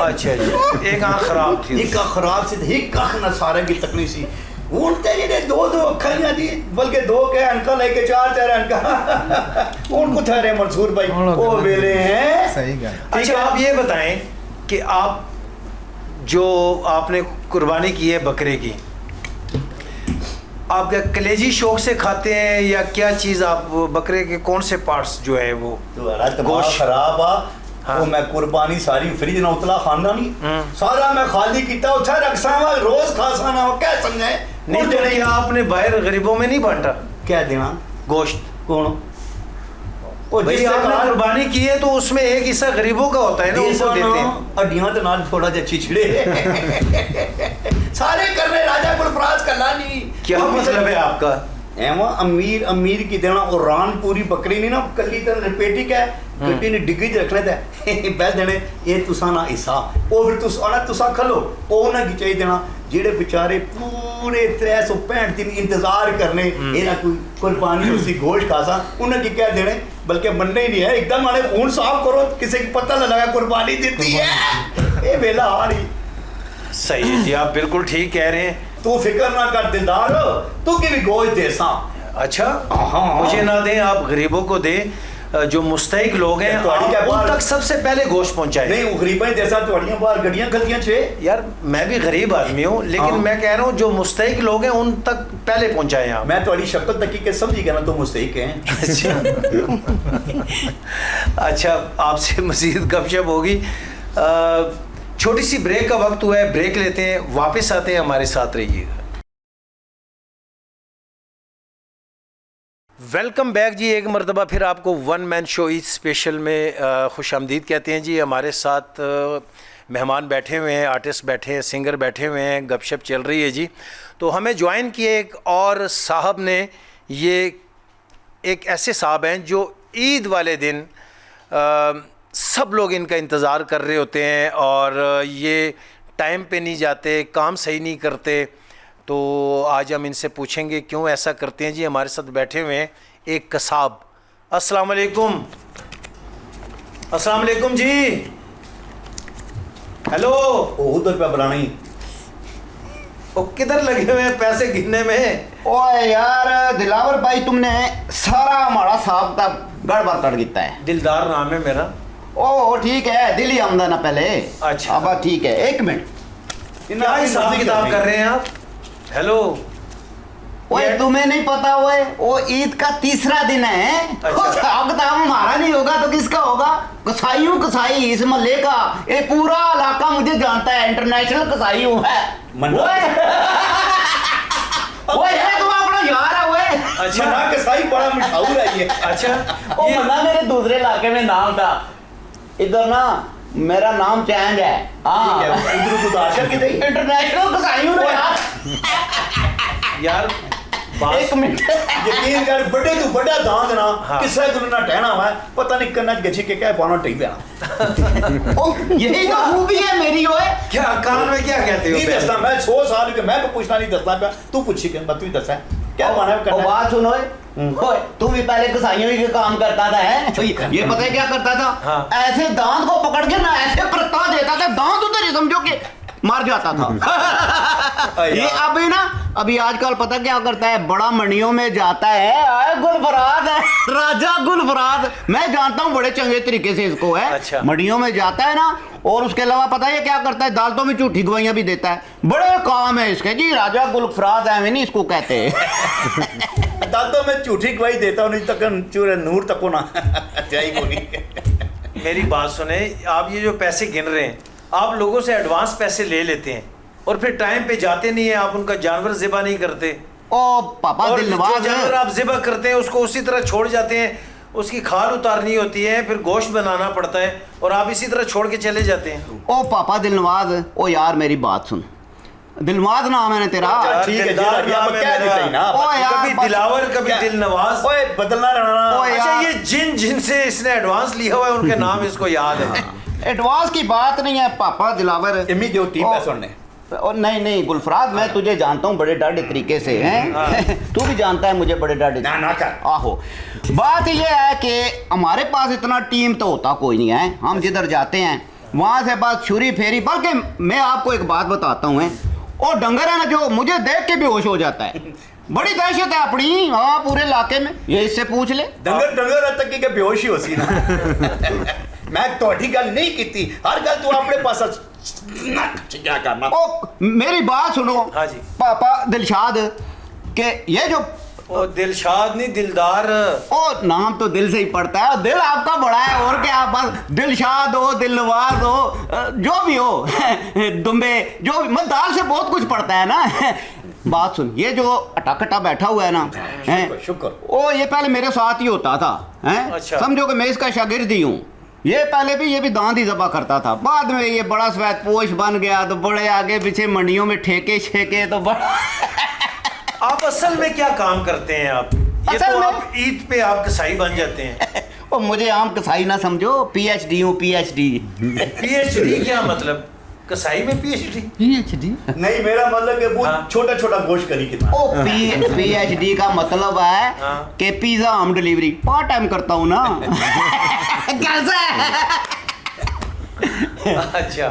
अच्छा जी, एक आँख खराब थी। एक अख खराब सी एक अख ना सारे की तक नहीं सी ਹੁਣ ਤੇ ਜਿਹੜੇ 2 ਅੱਖਾਂ ਦੀ ਬਲਕਿ 2 ਕੇ ਅਣਕਾ ਲੈ ਕੇ 4 ਅਣਕਾ ਹੁਣ ਕਿੱਥੇ ਰੇ मंसूर भाई ਉਹ ਵੇਲੇ हैं सही गल अच्छा आप ये बताएं कि आप जो आपने कुर्बानी की है बकरे की, आप क्या कलेजी शौक से खाते हैं या क्या चीज़? आप बकरे के कौन से पार्ट्स जो है वो तुम्हारा दिमाग गोश्त? खराब आ हाँ। वो मैं कुर्बानी सारी फ्रिज ना उतला खाना नहीं सारा मैं खाली किया उठा रखसा रोज खासा ना क्या समझे नहीं तो क्या आपने बाहर गरीबों में नहीं बांटा क्या देना गोश्त? कौन ओ भाई आपने कुर्बानी की है तो उसमें एक हिस्सा गरीबों का होता है ना, उनको देते हैं। हड्डियां तो नाल थोड़ा जा छिछड़े सारे कर रहे राजा गुलफराज करना नहीं क्या मतलब है आपका? एवं अमीर अमीर की देना और रान पूरी बकरी नहीं ना कली तो लपेटी क्या गड्डी ने डिग्गी च रखने ते बैल देने ये तुसा ना हिस्सा ओ फिर तुस आना तुसा खलो ओ ना की चाहिए देना जेड़े बेचारे पूरे 365 दिन इंतजार करने ये ना कोई कुर्बानी उसी गोश्त खासा उन्हें की क्या देने बल्कि बनने ही नहीं है एकदम आने खून साफ करो किसी को पता ना लगा कुर्बानी देती है ये वेला आ रही। सही है जी, आप बिल्कुल ठीक कह रहे हैं। तू फिक्र ना कर दिलदार तू की भी गोश्त दे सा अच्छा हाँ। मुझे ना दें आप, गरीबों को दें, जो मुस्तहिक लोग हैं तो आप क्या उन बात- तक सबसे पहले गोश्त पहुंचाएं। नहीं वो गरीबा जैसा थोड़ियां बाहर गड्डियां खलतियां छे यार मैं भी गरीब आदमी हूँ लेकिन हाँ। मैं कह रहा हूँ जो मुस्तहिक लोग हैं उन तक पहले पहुंचाएं आप। मैं थोड़ी शक्ल तक के समझी गया ना तो मुस्तहिक हैं। अच्छा अच्छा, आपसे मज़ीद गपशप होगी। छोटी सी ब्रेक का वक्त हुआ है, ब्रेक लेते हैं, वापस आते हैं, हमारे साथ रहिएगा। वेलकम बैक जी, एक मरतबा फिर आपको one man show Eid special में खुश आमदीद कहते हैं जी। हमारे साथ मेहमान बैठे हुए हैं, आर्टिस्ट बैठे हैं, सिंगर बैठे हुए हैं, गपशप चल रही है जी। तो हमें ज्वाइन किए एक और साहब ने, ये एक ऐसे साहब हैं जो ईद वाले दिन सब लोग इनका इंतज़ार कर रहे होते हैं और ये टाइम पे नहीं जाते, काम सही नहीं करते। तो आज हम इनसे पूछेंगे क्यों ऐसा करते हैं जी। हमारे साथ बैठे हुए हैं एक कसाब। अस्सलाम वालेकुम। अस्सलाम वालेकुम जी। हेलो। उधर पे बुलाना ही वो किधर लगे हुए हैं पैसे गिनने में? ओए यार दिलावर भाई तुमने सारा हमारा साहब का गड़बड़ कर दिता है। दिलदार नाम है मेरा। ओ ठीक है, दिल्ली आमदा ना पहले। अच्छा। अब ठीक है, एक मिनट। क्या हिसाब किताब कर रहे हैं आप? हेलो। ओए तुम्हें नहीं पता ओए, वो ईद का तीसरा दिन है। अच्छा। हिसाब किताब हमारा नहीं होगा तो किसका होगा? कसाई हूँ, कसाई इस मोहल्ले का। ये पूरा इलाका मुझे जानता है, इंटरनेशनल कसाई हूँ है। ओए ओए ये तो अपना यार है ओए। अच्छा। मना के साई बड़ा मशहूर है ये। अच्छा ओ ये मन्ना मेरे दूसरे इलाके में नाम था, इधर ना मेरा नाम चेंज है। हाँ उधर को दाशा की नहीं इंटरनेशनल कसाई हूँ ना यार। यार एक मिनट यकीन कर बड़े तू बड़ा दांत ना किसा गुरु ना टहना हुआ है पता नहीं कन्ना गच्छी के क्या पाना टी पिया ओ यही तो खूबी है मेरी ओए क्या कान में क्या कहते हो नहीं दसता मैं 100 साल के मैं पूछना नहीं दसता पे तू पूछी के मैं तू ही दसा क्या माना है ओ करना बात सुनो ओए तू भी पहले कसाईयों ही के काम करता था है तो ये पता है क्या करता था ऐसे दांत को पकड़ के ना ऐसे प्रता देता था दांत उधर ही समझो कि मर जाता था ये अभी ना अभी आजकल पता क्या करता है बड़ा मंडियों में जाता है आए गुलफराद है राजा गुलफराद मैं जानता हूँ बड़े चंगे तरीके से इसको है अच्छा। मंडियों में जाता है ना और उसके अलावा पता है क्या करता है दालतों में झूठी गवाहियां भी देता है बड़े काम है इसके जी राजा गुलफराद है नहीं इसको कहते हैं दादो मैं झूठी गवाही देता हूँ नहीं तक चूरे नूर तक को ना जाई को नहीं मेरी बात सुने आप ये जो पैसे गिन रहे हैं आप लोगों से एडवांस पैसे ले लेते हैं और फिर टाइम पे जाते नहीं है आप उनका जानवर ज़िबा नहीं करते ओ पापा और दिल जो नवाज जानवर आप ज़िबा करते हैं उसको उसी तरह छोड़ जाते हैं उसकी खाल उतारनी होती है फिर गोश्त बनाना पड़ता है और आप इसी तरह छोड़ के चले जाते हैं ओ पापा दिल नवाज ओ यार मेरी बात सुन दिलनवाज नाम है ना तेरा ठीक है जी अब कह देते ही ना ओ यार कभी दिलावर कभी दिलनवाज ओए बदलना रहना ओ अच्छा यार ये जिनसे इसने एडवांस लिया हुआ है उनके नाम इसको याद है एडवांस की बात नहीं है पापा दिलावर इम्मी जो टीम है सुनने और नहीं गुलफराज मैं तुझे जानता हूँ बड़े डाढ़े तरीके से हैं तू भी जानता है मुझे बड़े डाढ़े ना कर आहो बात ये है कि हमारे पास इतना टीम तो होता कोई नहीं है हम जिधर जाते हैं वहाँ से बस छुरी फेरी बल्कि मैं आपको एक बात बताता हूँ और डंगर है ना जो मुझे देख के बेहोश हो जाता है बड़ी दहशत है अपनी हाँ पूरे इलाके में ये इससे पूछ ले डंगर तक की बेहोशी हो सी ना मैं थोड़ी गल नहीं की हर गल तू अपने पास क्या करना ओ मेरी बात सुनो हाँ जी पापा दिलशाद के ये जो ओ दिलशाद नहीं दिलदार ओ नाम तो दिल से ही पड़ता है और दिल आपका बड़ा है और क्या बस दिलशाद हो दिलनवाज हो जो भी हो दुम्बे जो भी मतलब दाल से बहुत कुछ पड़ता है ना बात सुन ये जो अटाकटा बैठा हुआ है ना शुक्र ओ ये पहले मेरे साथ ही होता था हैं अच्छा। समझो कि मैं इसका शागिर्द ही हूँ ये पहले भी ये भी दांत ही ज़बा करता था बाद में ये बड़ा सफेद पोश बन गया तो बड़े आगे पीछे मंडियों में ठेके छेके तो बड़ा आप असल में क्या काम करते हैं आप ये असल तो में- आप ईद पे आप कसाई बन जाते हैं ओ मुझे आम कसाई ना समझो पीएचडी हूँ पीएचडी पीएचडी क्या मतलब कसाई में पीएचडी पीएचडी नहीं मेरा मतलब कि वो हाँ। छोटा छोटा गोश्त करी कितना ओ पीएचडी का मतलब है हाँ। कि pizza home delivery part time करता हूँ ना कैसा है अच्छा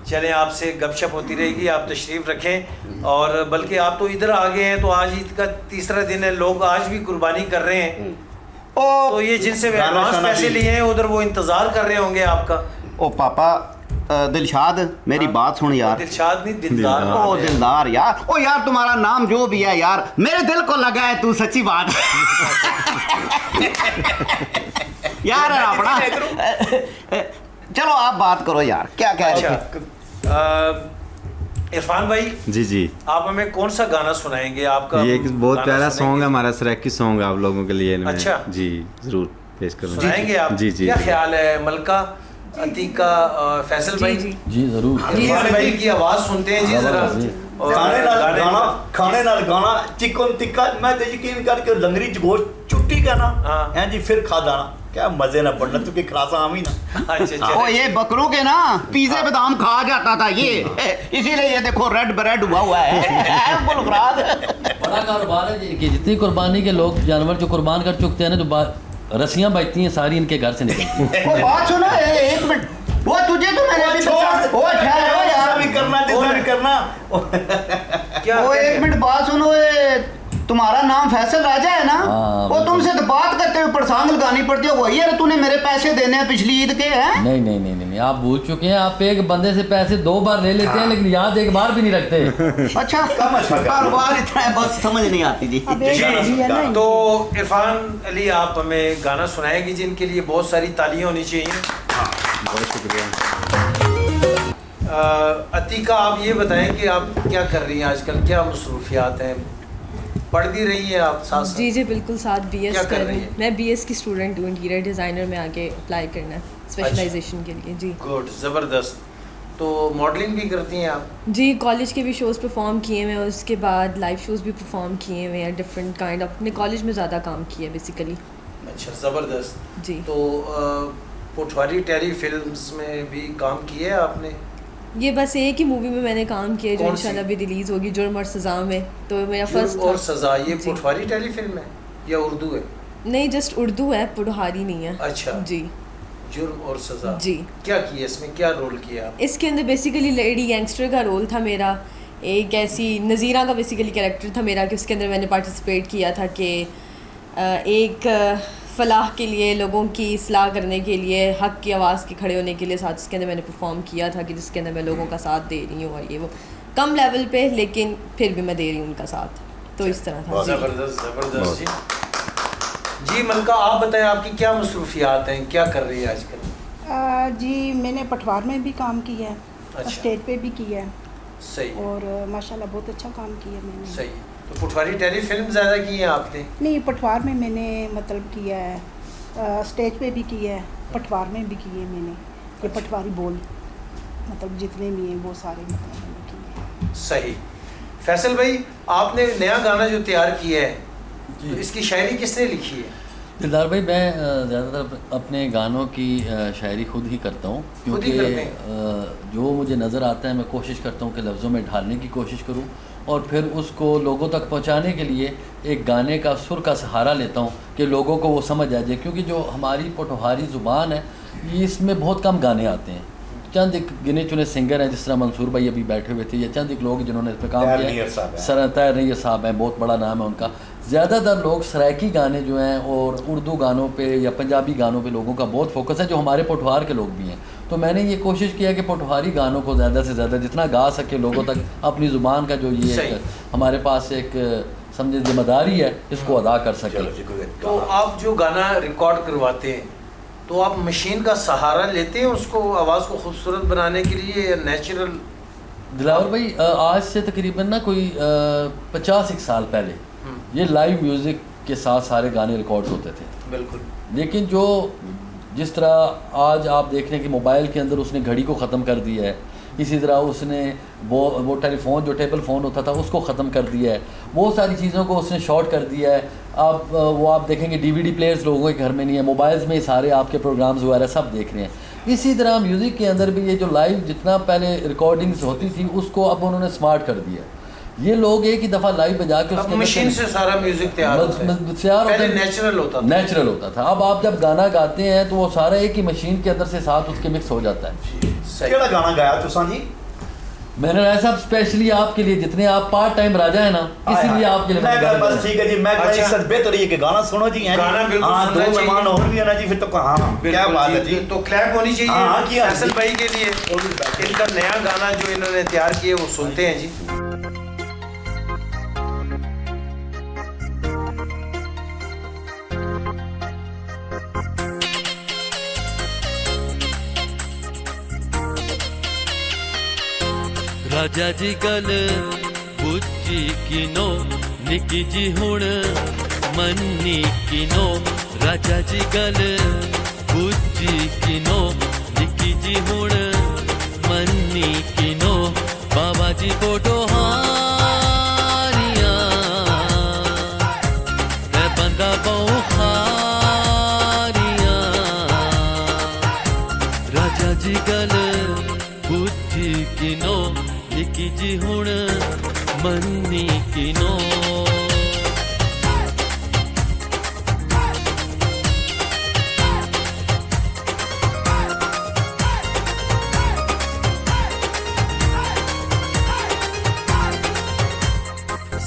चलें आपसे गपशप होती रहेगी आप तशरीफ़ रखें और बल्कि आप तो इधर आ गए हैं तो आज ईद का तीसरा दिन है लोग आज भी कुर्बानी कर रहे हैं ओ तो ये जिनसे गाना एडवांस शाना पैसे भी। लिए हैं उधर वो इंतज़ार कर रहे होंगे आपका ओ पापा दिलशाद मेरी बात सुन यार दिलशाद नहीं दिलदार ओ नाम है। दिलदार यार ओ यार तुम्हारा नाम जो भी है यार मेरे दिल को लगा है तू सच्ची बात यार अपना चलो आप बात करो यार क्या कह रहे थे अच्छा इरफान भाई जी जी आप हमें कौन सा गाना सुनाएंगे आपका ये एक बहुत गाना प्यारा सुनाएंगे? सॉन्ग है हमारा सराकी सॉन्ग है आप लोगों के लिए मैं अच्छा। जी जरूर पेश करूँगा सुनाएंगे आप जी जी क्या जी। ख्याल है मलका अतीका फैसल भाई जी ज़रूर इरफान भाई की आवाज़ सुनते हैं जी जरा जी। और खाने नाल गाना चिकन टिक्का मैं तो यकीन करके लंगरी च गोश्त चुट्टी का ना हाँ। हैं जी फिर खा दाना क्या मजे ना पड़ना तू के खलासा आम ही ना अच्छा ओ ये बकरों के ना पिज़्ज़े बादाम खा जाता था ये इसीलिए ये देखो रेड ब्रेड हुआ है गुलफराज बड़ा कारोबार है जी इनकी जितनी कुर्बानी के लोग जानवर जो कुर्बान कर चुकते हैं ना जो रस्सियाँ बचती हैं सारी इनके घर से निकलती हैं वो बात सुनो एक मिनट वो तुझे तो मैंने अभी ओ ठहरो यार भी करना जितना भी करना क्या वो एक मिनट बात सुनो ये तुम्हारा नाम फैसल राजा है ना हाँ, वो तुमसे तो बात करते हुए परेशान लगानी पड़ती है वही है तूने मेरे पैसे देने हैं पिछली ईद के हैं नहीं नहीं नहीं नहीं आप भूल चुके हैं आप एक बंदे से पैसे 2 बार ले लेते हैं लेकिन याद एक बार भी नहीं रखते अच्छा कारोबार इतना है बस समझ नहीं आती जी अब एक जी है ना तो इरफान अली आप हमें गाना सुनाएंगे जिनके लिए बहुत सारी तालियां होनी चाहिए बहुत शुक्रिया अतीका आप ये बताएं कि आप क्या कर रही हैं आजकल क्या मसरूफियात हैं पढ़ भी रही हैं आप साथ साथ जी जी बिल्कुल साथ बीएस क्या कर कर रही रही है? हूँ मैं बीएस की स्टूडेंट हूँ इंटीरियर डिज़ाइनर में आगे अप्लाई करना है स्पेशलाइजेशन के लिए जी गुड ज़बरदस्त तो मॉडलिंग भी करती हैं आप? जी, कॉलेज के भी शोज़ परफॉर्म किए हुए हैं, उसके बाद लाइव शोज़ भी परफॉर्म किए हुए हैं, डिफरेंट काइंड ऑफ। अपने कॉलेज में ज़्यादा काम किया है बेसिकली। अच्छा, ज़बरदस्त। जी। तो पटवारी टेली फिल्म्स में भी काम किया है आपने? ये बस एक ही मूवी में मैंने काम किया जो कौन सी? इंशाल्लाह भी रिलीज़ होगी, जुर्म और सज़ा में। तो मेरा जुर्म फर्स्ट और सज़ा, ये जी। पटवारी टेली फिल्म है या उर्दू है? नहीं, जस्ट उर्दू है, पुढ़ारी नहीं है। अच्छा जी जुर्म और सज़ा। जी। क्या किया इसमें, क्या रोल किया आप? इसके अंदर बेसिकली लेडी गैंगस्टर का रोल था मेरा। एक ऐसी नज़ीरा का बेसिकली कैरेक्टर था मेरा कि उसके अंदर मैंने पार्टिसिपेट किया था कि एक फ़लाह के लिए, लोगों की इस्लाह करने के लिए, हक़ की आवाज़ के खड़े होने के लिए साथ इसके अंदर मैंने परफॉर्म किया था कि जिसके अंदर मैं लोगों का साथ दे रही हूँ और ये वो कम लेवल पे, लेकिन फिर भी मैं दे रही हूँ उनका साथ। तो इस तरह था। ज़बरदस्त ज़बरदस्त जी। जी मलका, आप बताएं आपकी क्या मसरूफियात हैं, क्या कर रही है आजकल? जी मैंने पटवार में भी काम किया है, अच्छा। स्टेज पे भी किया है। सही। और माशाल्लाह बहुत अच्छा काम किया मैंने। सही। तो पटवारी टेली फिल्म ज़्यादा की हैं आपने? नहीं, पटवार में मैंने मतलब किया है, स्टेज पे भी किया है, पटवार में भी किए मैंने। ये पटवारी बोल मतलब जितने भी हैं वो सारे मतलब मैंने किए हैं। सही। फैसल भाई, आपने नया गाना जो तैयार किया है, तो इसकी शायरी किसने लिखी है? दिलदार भाई, मैं ज़्यादातर अपने गानों की शायरी खुद ही करता हूँ, खुद ही क्योंकि करते जो मुझे नज़र आता है मैं कोशिश करता हूँ कि लफ्ज़ों में ढालने की कोशिश करूँ और फिर उसको लोगों तक पहुँचाने के लिए एक गाने का सुर का सहारा लेता हूँ कि लोगों को वो समझ आ जाए। क्योंकि जो हमारी पोठोहारी ज़ुबान है, ये इसमें बहुत कम गाने आते हैं। चंद एक गिने चुने सिंगर हैं, जिस तरह मंसूर भाई अभी बैठे हुए थे, या चंद एक लोग जिन्होंने इस पर काम किया है। सर तैर नैयर साहब हैं, बहुत बड़ा नाम है उनका। ज़्यादातर लोग सराइकी गाने जो हैं और उर्दू गानों पे या पंजाबी गानों पे लोगों का बहुत फोकस है, जो हमारे पोठवार के लोग भी हैं। तो मैंने ये कोशिश किया कि पोठवारी गानों को ज़्यादा से ज़्यादा जितना गा सके लोगों तक अपनी ज़ुबान का जो ये हमारे पास एक समझे जिम्मेदारी है, इसको अदा कर सके। तो आप जो गाना रिकॉर्ड करवाते हैं, तो आप मशीन का सहारा लेते हैं उसको आवाज़ को खूबसूरत बनाने के लिए, या नेचुरल? दिलावर भाई, आज से तकरीबन ना कोई 50 साल पहले ये लाइव म्यूज़िक के साथ सारे गाने रिकॉर्ड होते थे। बिल्कुल। लेकिन जिस तरह आज आप देख रहे हैं कि मोबाइल के अंदर उसने घड़ी को ख़त्म कर दिया है, इसी तरह उसने वो टेलीफोन जो टेबल फ़ोन होता था उसको ख़त्म कर दिया है, बहुत सारी चीज़ों को उसने शॉर्ट कर दिया है। वो आप देखेंगे DVD प्लेयर्स लोगों के घर में नहीं है, मोबाइल्स में ही सारे आपके प्रोग्राम्स वगैरह सब देख रहे हैं। इसी तरह म्यूज़िक के अंदर भी ये जो लाइव जितना पहले रिकॉर्डिंग्स होती थी उसको अब उन्होंने स्मार्ट कर दिया। ये लोग एक ही दफ़ा लाइव बजा के उसके मशीन से सारा म्यूजिक तैयार होता है। पहले नेचुरल होता था। अब आप जब गाना गाते हैं तो वो सारा एक ही मशीन के अंदर से साथ उसके मिक्स हो जाता है। केड़ा गाना गाया तुसां जी? मैंने राय साहब स्पेशली आपके लिए, जितने आप पार्ट टाइम राजा है ना, इसीलिए आपके लिए मैं बस ठीक है जी। मैं सच बेहतर ये कि गाना सुनो जी। गाना बिल्कुल हां, दो मेहमान और भी है ना जी, फिर तो हां क्या बात है जी। तो क्लैप होनी चाहिए हां, फैसल भाई के लिए। इनका नया गाना जो इन्होंने तैयार किया वो सुनते हैं जी। राजा जी गल बुझी किनो निकी जी हुण मन्नी किनो। राजा जी गल बुझी किनो निकी जी हुण मन्नी किनो। बाबा जी फोटो हारियां मैं बंदा बहु खारियां। राजा जी गल बुझी किनो निकी जी हुण मन्नी किनो।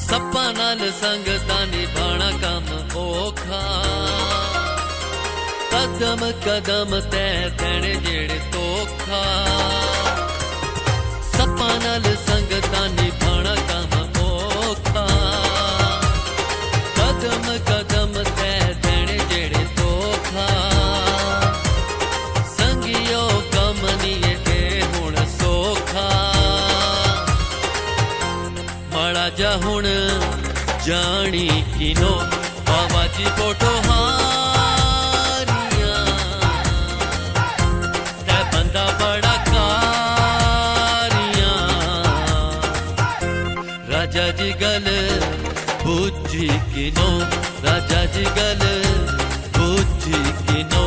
सप्पा नाल संगतां निभाणा कम औखा। कदम कदम तै देने जेड़े धोखा। सप्पा नाल संगतां निभाणा कम औखा। कदम कदम तै देने जेड़े धोखा। संगियो कम नीए ते हुण सौखा। माड़ा जा हुण जानी किनो। बाबा जी फोटो हारियां ते बंदा बड़ा कारियां। राजा जी गल बूझी किनो राजा जी गल बूझी किनो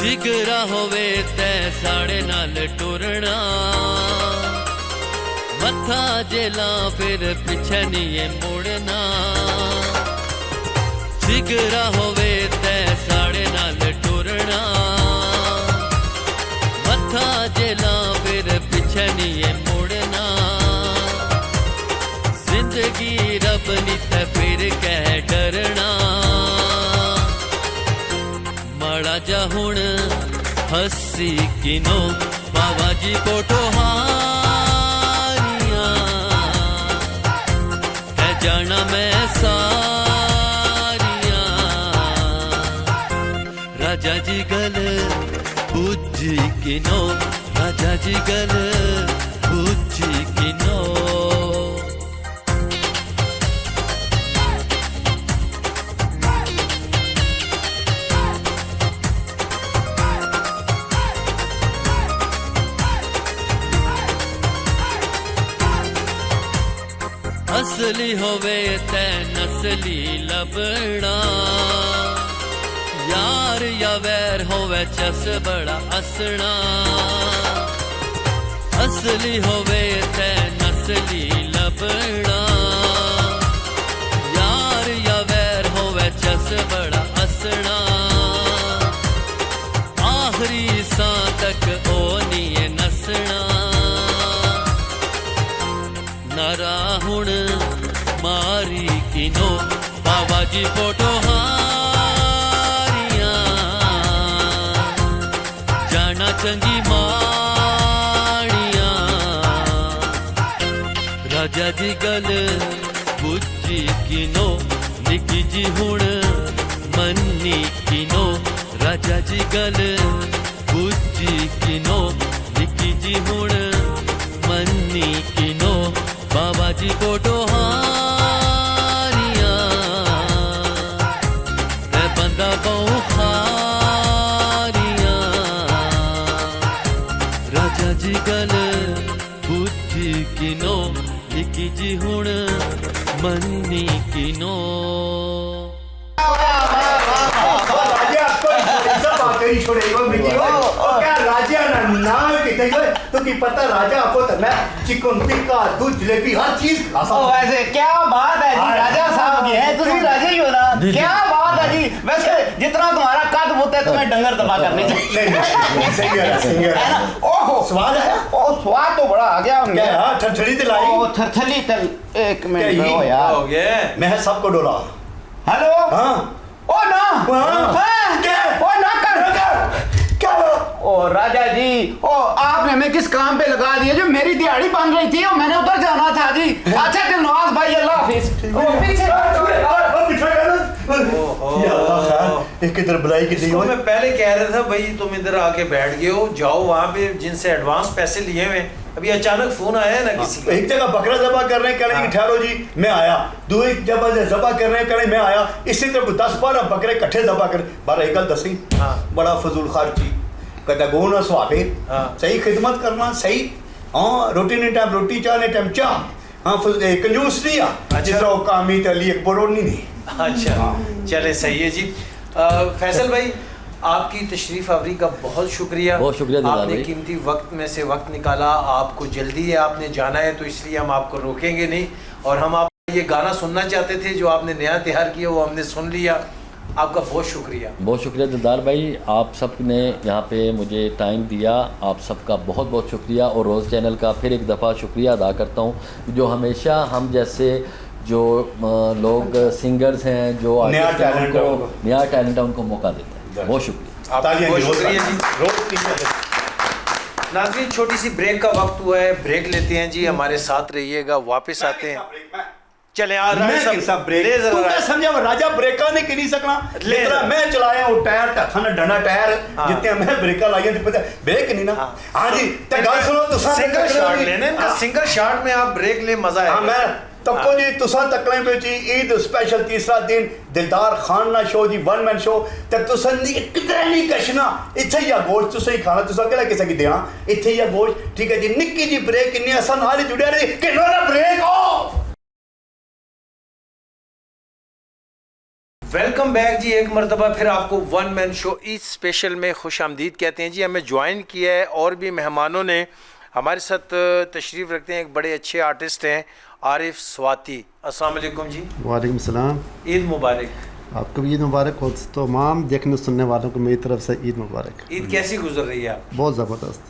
जिगरा होवे तै साड़े नाल टुरना मथा जेला फिर पिछे नहीं मुड़ना जिगरा होवे तै साड़े नाल टुरना मथा जेला फिर पिछे नहीं मुड़ना जिंदगी रब नी ते फिर कह डरना माड़ा जा हुण हसी किनो बाबा जी पोटो हारियां है जाना मैं सारियां राजा जी गल बूझी किनो राजा जी गल बूझी किनो असली होवे तै नसली लबड़ा यार या वैर होवे चस बड़ा असना असली होवे तै नसली लबड़ा यार या वैर होवे चस बड़ा असना आखिरी सां तक ओ नहीं नसना नारा हुण मारी किनो बाबा जी फोटो हारियां जाना चंगी माड़ियां राजा जी गल बुझी किनो निकी जी हुण मन्नी किनो राजा जी गल बुझी किनो निकी जी हुण मन्नी किनो बाबा जी फोटो हारियां मैं बंदा बहु खारियां राजा जी गल बुद्धि किनो लिखी जी हुण मन्नी किनो तो की पता राजा आपको तो मैं चिकन टिक्का दूध जलेबी हर चीज खा सकता हूं। वैसे क्या बात है जी राजा साहब की है तुम राजा ही हो ना क्या बात है जी वैसे जितना तुम्हारा कद होता है तुम्हें डंगर दबा करने चाहिए नहीं सही है ना ओहो स्वाद है ओ स्वाद तो बड़ा आ गया क्या हां थरथली तो लाई ओ थरथली तल एक मिनट रुको यार हो गया मैं सबको डोला हेलो हां ओ ना क्या ओ ना कर क्या ओ राजा जी ओ आपने हमें किस काम पे लगा दिया जो मेरी दिहाड़ी बन रही थी और मैंने उधर जाना था जी अच्छा दिलनवाज भाई अल्लाह हाफिज एक इधर बुलाई की दी मैं पहले कह रहा था भाई तुम इधर आके बैठ गए हो जाओ वहाँ पे जिनसे एडवांस पैसे लिए हुए अभी अचानक फोन आया है ना किसी का एक जगह बकरा ज़बा कर रहे हैं कह रहे हैं ठहरो जी मैं आया दूसरी जगह ज़बा कर रहे हैं कह रहे मैं आया इसी तरह 10-12 बकरे इकट्ठे ज़बा कर बारह एक गल दसी बड़ा फजूल खर्ची कहता गो ना सुहागे सही खिदमत करना सही हाँ रोटी ने टाइम रोटी चाह ने टाइम चाह हाँ कंजूस नहीं आ जिस तरह कामी तली एक बरोनी नहीं अच्छा चले सही है जी फैसल भाई आपकी तशरीफ़ आवरी का बहुत शुक्रिया आपने कीमती वक्त में से वक्त निकाला आपको जल्दी है आपने जाना है तो इसलिए हम आपको रोकेंगे नहीं और हम आप ये गाना सुनना चाहते थे जो आपने नया तैयार किया वो हमने सुन लिया आपका बहुत शुक्रिया दिलदार भाई आप सब ने यहाँ पे मुझे टाइम दिया आप सबका बहुत बहुत शुक्रिया और रोज़ चैनल का फिर एक दफ़ा शुक्रिया अदा करता हूँ जो हमेशा हम जैसे जो लोग सिंगर्स हैं जो नया टैलेंट है उनको मौका देते हैं बहुत शुक्रिया जी नाज़रीन छोटी सी ब्रेक का वक्त हुआ है ब्रेक लेते हैं जी हमारे साथ रहिएगा वापस आते हैं चले आ रहा है मैं किसा ब्रेक ले तू जरा क्या समझा राजा ब्रेका ने कि नहीं सकना ले जितना जरा। मैं चलाया वो टायर था ना डंडा टायर जितने मैं ब्रेका लाइया ते पता ब्रेक नहीं ना हां जी ते गल सुनो तुसा सिंगल शॉट लेने इनका सिंगल शॉट में आप ब्रेक ले मजा हां है मैं तको जी तुसा तकले पे जी ईद स्पेशल तीसरा दिन दिलदार खान ना शो जी वन मैन शो ते तुसा कितने नहीं कशना इथे ही गोश्त तुसा ही खाना तुसा केड़ा किसे की देना इथे ही गोश्त ठीक है जी निक्की जी ब्रेक किन्नी असा नाल ही जुड़े रही कि नो ब्रेक ओ वेलकम बैक जी। एक मरतबा फिर आपको one man show Eid special में खुश आमदीद कहते हैं जी। हमें ज्वाइन किया है और भी मेहमानों ने हमारे साथ तशरीफ़ रखते हैं। एक बड़े अच्छे आर्टिस्ट हैं आरिफ स्वाति। अस्सलाम वालेकुम जी। वालेकुम सलाम। ईद मुबारक। आपको भी ईद मुबारक हो। तो तमाम देखने सुनने वालों को मेरी तरफ से ईद मुबारक। ईद कैसी गुजर रही है आप? बहुत ज़बरदस्त।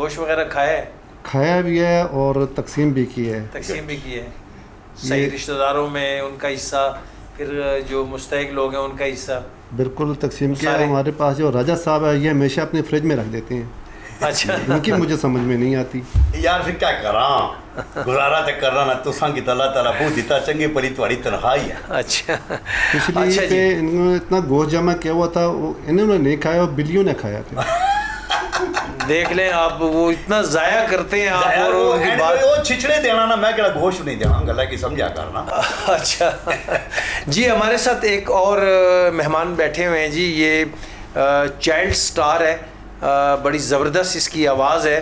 गोश्त वगैरह खाया है? खाया भी है और तकसीम भी की है। तकसीम भी की है। सही रिश्तेदारों में उनका हिस्सा, फिर जो मुस्तहिक लोग हैं उनका हिस्सा बिल्कुल तकसीम किया। हमारे पास जो राजा साहब है ये हमेशा अपने फ्रिज में रख देते हैं। अच्छा। उनकी मुझे समझ में नहीं आती यार फिर क्या करा गुजारा तो करना ना तुसा की तला तला बहुत दिता चंगी परी तुम्हारी तनख्वाही है। अच्छा। पिछली अच्छा पे इन्होंने इतना गोश्त जमा किया हुआ था वो इन्होंने नहीं खाया और बिल्लियों ने खाया था। देख लें आप वो इतना जाया करते हैं आप और उनकी बात वो छिछड़े देना ना मैं केड़ा गोश्त नहीं देना गला की समझा करना। अच्छा जी। हमारे साथ एक और मेहमान बैठे हुए हैं जी। ये चाइल्ड स्टार है, बड़ी ज़बरदस्त इसकी आवाज़ है,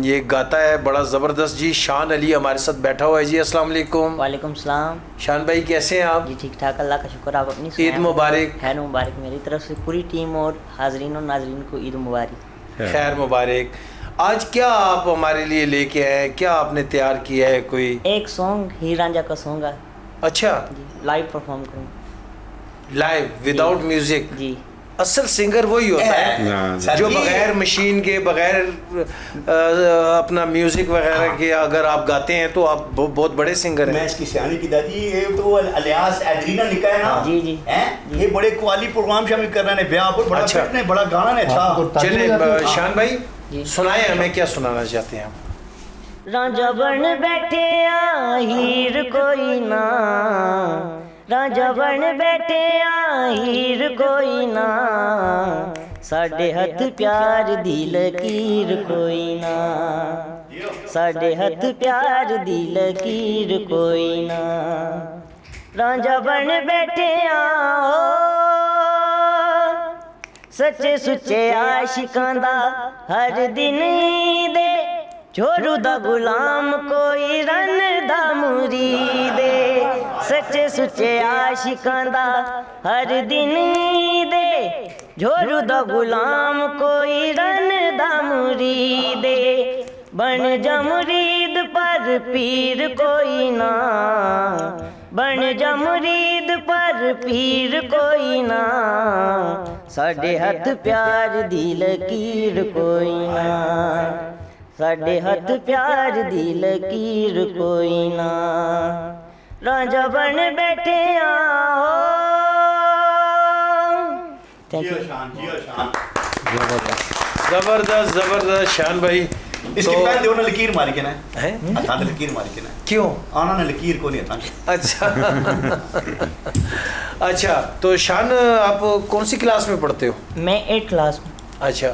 ये गाता है बड़ा ज़बरदस्त जी। शान अली हमारे साथ बैठा हुआ है जी। अस्सलाम वालेकुम। वालेकुम सलाम। शान भाई कैसे हैं आप? जी ठीक ठाक, अल्लाह का शुक्र। आप अपनी ईद मुबारक। खैर मुबारक मेरी तरफ से पूरी टीम और हाजरीन और नाजरीन को ईद मुबारक। खैर मुबारक। आज क्या आप हमारे लिए लेके आए, क्या आपने तैयार किया है? कोई एक सॉन्ग हीर रांझा का सॉन्ग है अच्छा जी, लाइव परफॉर्म करूँ लाइव विदाउट म्यूजिक जी। असल सिंगर वही होता है जो बगैर मशीन के बगैर अपना म्यूजिक वगैरह के अगर आप गाते हैं तो आप बहुत बड़े सिंगर हैं। मैं इसकी सियानी की दादी ये तो अलियास एड्रीना निका है ना जी जी हैं ये बड़े क्वाली प्रोग्राम शामिल कर रहे हैं ब्याह पर बड़ा अच्छा। फिट ने बड़ा गाना ने अच्छा। चले शान भाई सुनाए हमें, क्या सुनाना चाहते हैं आप? रांझा बन बैठे आ हीर कोई ना, रांझा बन बैठे आ हीर कोई ना, साडे हथ प्यार दी लकीर कोई ना, साडे हथ प्यार दी लकीर कोई ना, रांझा बन बैठे आ सच्चे सुच्चे आशिकां दा हर दिन दे, छोरू दा गुलाम कोई रन दा मुरीदे, सच्चे सुच्चे आशिकां दा हर दिन दे, छोरू दा गुलाम कोई रन दा मुरीदे, बन जा मुरीद पर पीर कोई ना, बन जा मुरीद पर पीर कोई ना, साडे हथ प्यार दी लकीर कोई ना, साडे हथ प्यार दी लकीर कोई ना, रांझा बन बैठे आओ। Thank you. जबरदस्त जबरदस्त शान भाई। इसके पहले उन्होंने लकीर मारी के ना हैं? अथा ने लकीर मारी के ना क्यों? आना ने लकीर को नहीं था। अच्छा अच्छा तो शान आप कौन सी क्लास में पढ़ते हो? मैं 8th क्लास में। अच्छा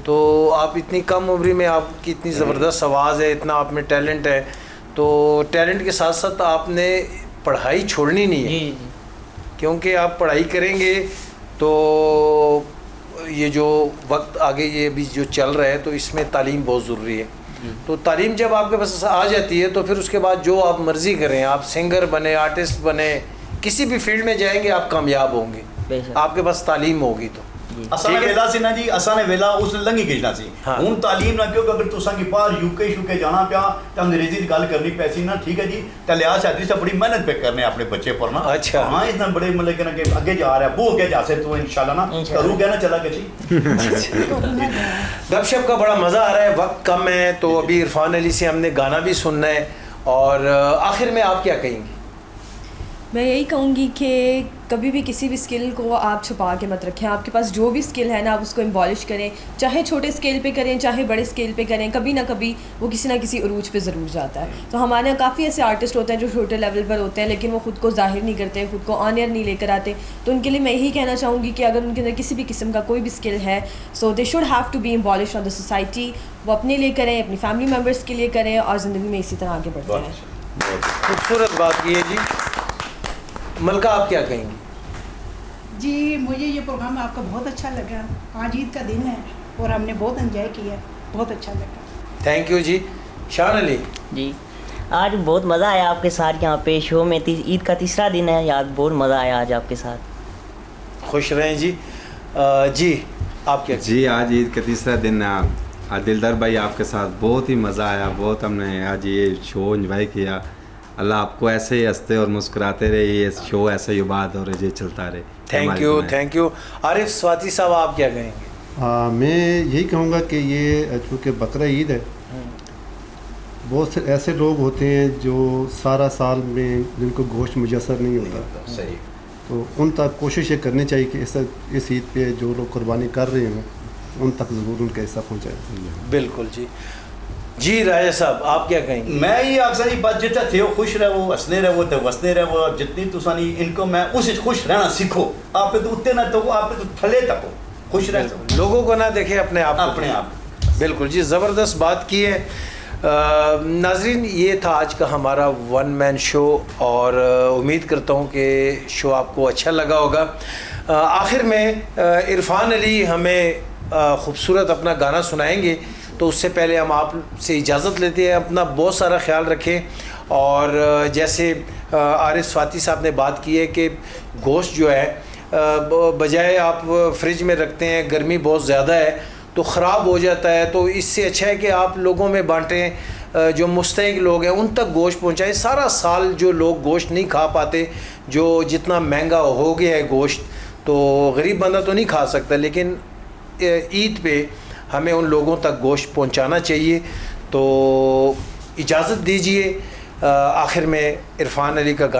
तो आप इतनी कम उम्र में आपकी इतनी ज़बरदस्त आवाज़ है, इतना आप में टैलेंट है, तो टैलेंट के साथ साथ आपने पढ़ाई छोड़नी नहीं है। जी क्योंकि आप पढ़ाई करेंगे तो ये जो वक्त आगे ये भी जो चल रहा है तो इसमें तालीम बहुत ज़रूरी है। तो तालीम जब आपके पास आ जाती है तो फिर उसके बाद जो आप मर्ज़ी करें, आप सिंगर बने, आर्टिस्ट बने, किसी भी फील्ड में जाएंगे आप कामयाब होंगे, आपके पास तालीम होगी तो। असाने वेला सी ना जी, असाने वेला उस लंघी गिजना सी। हुन तालीम ना क्योंकि अगर तुसा की बाहर यूके शुके जाना पिया तो अंग्रेजी दी गल करनी पैसी ना, ठीक है जी। ते लिहाज शादी से बड़ी मेहनत पे करने अपने बच्चे पर ना। अच्छा हां इतना बड़े मतलब कि आगे जा रहा है वो के जासे तो इंशाल्लाह ना करूंगा ना चला के जी। गपशप का बड़ा मज़ा आ रहा है, वक्त कम है तो अभी इरफान अली से हमने गाना भी सुनना है और आखिर में आप क्या कहेंगे? मैं यही कहूँगी कि कभी भी किसी भी स्किल को आप छुपा के मत रखें। आपके पास जो भी स्किल है ना, आप उसको एम्बॉलिश करें, चाहे छोटे स्केल पे करें चाहे बड़े स्केल पे करें, कभी ना कभी वो किसी ना किसी अरूज पे ज़रूर जाता है। तो हमारे यहाँ काफ़ी ऐसे आर्टिस्ट होते हैं जो छोटे लेवल पर होते हैं लेकिन वो ख़ुद को ज़ाहिर नहीं करते, ख़ुद को ऑन एयर नहीं लेकर आते। तो उनके लिए मैं यही कहना चाहूँगी कि अगर उनके अंदर किसी भी किस्म का कोई भी स्किल है, so they should have to be embellish on the society. वो अपने लिए करें, अपनी फैमिली मेम्बर्स के लिए करें और ज़िंदगी में इसी तरह आगे बढ़ते हैं। खूबसूरत बात की है जी। मलका, आप क्या कहेंगी? जी, मुझे ये प्रोग्राम आपका बहुत अच्छा लगा। आज ईद का दिन है और हमने बहुत एंजॉय किया, बहुत अच्छा लगा। थैंक यू जी। शान अली जी, आज बहुत मज़ा आया आपके साथ यहाँ पे शो में। ईद का तीसरा दिन है, याद बहुत मज़ा आया आज आपके साथ। खुश रहें जी। जी आप क्या? जी, आज ईद का तीसरा दिन है। आज दिलदार भाई आपके साथ बहुत ही मज़ा आया, बहुत हमने आज ये शो एंजॉय किया। अल्लाह आपको ऐसे ही हंसते और मुस्कुराते रहे, ये शो ऐसे ही बात और ये चलता रहे। Thank you. आरिफ स्वाति साहब, आप क्या कहेंगे? मैं यही कहूँगा कि ये चूँकि बकरा ईद है, बहुत से ऐसे लोग होते हैं जो सारा साल में जिनको गोश्त मुयसर नहीं होता। सही। तो उन तक कोशिश ये करनी चाहिए कि इस ईद पे जो लोग कुर्बानी कर रहे हैं उन तक ज़रूर उनका हिस्सा पहुँचाए। बिल्कुल जी। जी राजा साहब, आप क्या कहेंगे? मैं ये अक्सर ही बात जितना थे खुश रहो, हंसने रहो तो वसने रहो, और जितनी तुसानी इनको मैं उस खुश रहना सीखो। आप तो उतने ना तो आप तो फले तक खुश रह सको, लोगों को ना देखे, अपने आप अपने आप। बिल्कुल जी, ज़बरदस्त बात की है। नाजरीन, ये था आज का हमारा वन मैन शो और उम्मीद करता हूँ कि शो आपको अच्छा लगा होगा। आखिर में इरफान अली हमें खूबसूरत अपना गाना सुनाएंगे, तो उससे पहले हम आपसे इजाज़त लेते हैं। अपना बहुत सारा ख्याल रखें। और जैसे आरिफ स्वाति साहब ने बात की है कि गोश्त जो है बजाय आप फ्रिज में रखते हैं, गर्मी बहुत ज़्यादा है तो ख़राब हो जाता है, तो इससे अच्छा है कि आप लोगों में बांटें, जो मुस्तहिक लोग हैं उन तक गोश्त पहुंचाएं। सारा साल जो लोग गोश्त नहीं खा पाते, जो जितना महंगा हो गया है गोश्त, तो गरीब बंदा तो नहीं खा सकता, लेकिन ईद पे हमें उन लोगों तक गोश्त पहुंचाना चाहिए। तो इजाज़त दीजिए। आखिर में इरफान अली का गाना